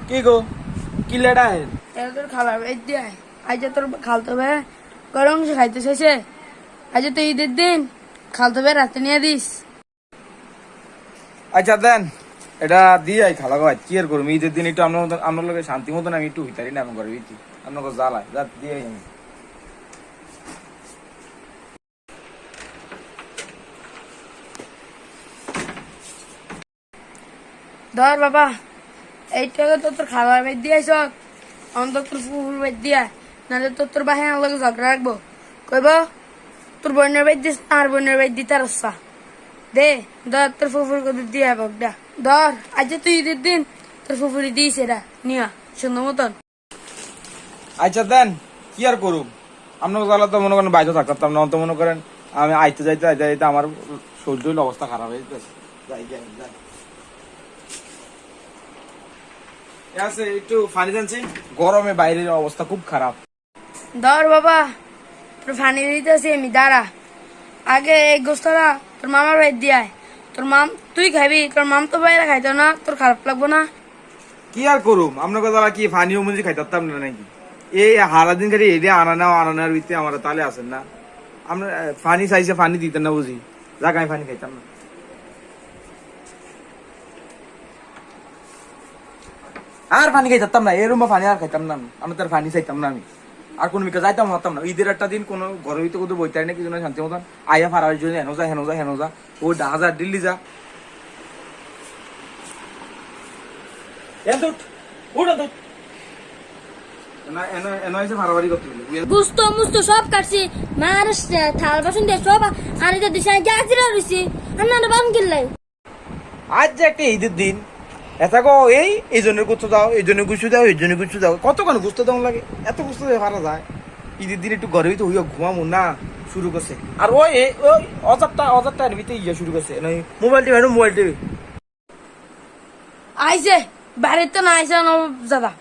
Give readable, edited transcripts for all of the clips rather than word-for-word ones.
কি গো কি লেডা হে তোর খাবার বেচ দিয়ে আজ তোর খালতে হবে গরম খাইতে শেষে আজ তো ঈদের দিন খালতে হবে রাতে নিয়ে দিস। আচ্ছা দেন এটা দিয়ে আই খালা গো কি আর করবো ঈদের দিন একটু আপনার লোক শান্তি মতন আমি একটু হইতারি না আমি ঘরে কি আপনাকে জ্বালায় যা দিয়ে আই আমি। ধর বাবা এইটাকে তো তোর খাবার বেচ দিয়েছ অন্তত তোর ফুল বেচ দিয়া নাহলে তোর বাহিনী লোক ঝগড়া রাখবো কইব তোর বোনের বেচ দিস আর বোনের বেচ দিতে রসা দে ধর তোর ফুফুর কত দিয়া বকডা ধর আজ তুই ঈদের দিন তোর ফুফুরি দিস এরা নিয়া সুন্দর মতন। আচ্ছা দেন কি আর করুম আপনাকে জ্বালা তো মনে করেন বাইরে থাকতাম না তো মনে করেন আমি আইতে যাইতে আমার শরীর অবস্থা খারাপ হয়ে যেতেছে যাই যাই যাই আছে একটু পানি জানছি গরমে বাইরের অবস্থা খুব খারাপ। ধর বাবা তোর ফানি দিতেছি আমি দাঁড়া আগে এই গোস্তরা তোর মামার বাইর দিয়ায় তোর মাম তুই খাবি তোর মাম তো বাইরে খাইতো না তোর খারাপ লাগবো না। কি আর করুম আপনাকে জ্বালা কি পানি মুজি খাইতাম না নাকি এই হারা দিন খালি এরিয়া আনানোর ভিতরে আমার তালে আসেন না আমরা পানি চাইছে পানি দিতেন না বুঝি যাক আমি পানি খাইতাম না। আর পানি খাইতাম না এরম পানি আর খাইতাম না আমি তার পানি চাইতাম না আমি আর কোন বিকাশ যাইতাম হতাম না ঈদের একটা দিন কোনো ঘরের ভিতরে কোথাও বইতে না কিছু না শান্তি মতন আইয়া ফারার জন্য হেন যা ও ডাহা দিল্লি যা গুস্ত মুস্ত সব কাটছি মার থাল বাসন দিয়ে সব আনিতে দিছে গ্যাসিরা রইছি আন্না বান গিল্লাই আজ যে একটা ঈদের দিন এটা গো এই জনের গুছো দাও এই জনের গুছো দাও এই জনের গুছো দাও কতক্ষণ গুস্ত দাও লাগে এত গুস্ত দিয়ে ভাড়া যায় ঈদের দিন একটু ঘরে ভিতরে হইয়া ঘুমামু না শুরু করছে আর ওই অজারটা এর ভিতরে ইয়া শুরু করছে মোবাইল টিভি আইসে বাড়ির তো না আইসে দাদা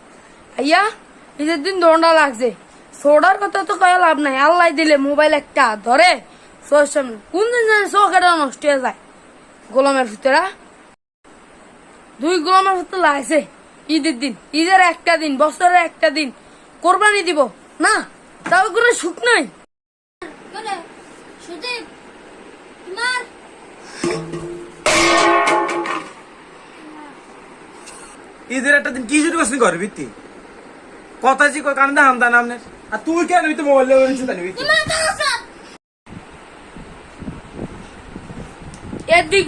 আইয়া ঈদের দিন দোনটা লাগছে সোডার কথা তো কয়া লাভ নাই আল্লাহ দিলে মোবাইল একটা ধরে চোর সামনে কোন দিন জানে চোখটা নষ্ট হয়ে যায় গোলামের ভিতরে দুই গোলামের ভিতরে লাগছে ঈদের দিন ঈদের একটা দিন বছরের একটা দিন কোরবানি দিব না তাও কোনো সুখ নাই। সুদীপ তোমার ঈদের একটা দিন কি শুরু করছিস ঘরে ভিত্তি কথা জি কান্দা হামদা নামনে আর তুই কেন মোবাইল তোমার এদিক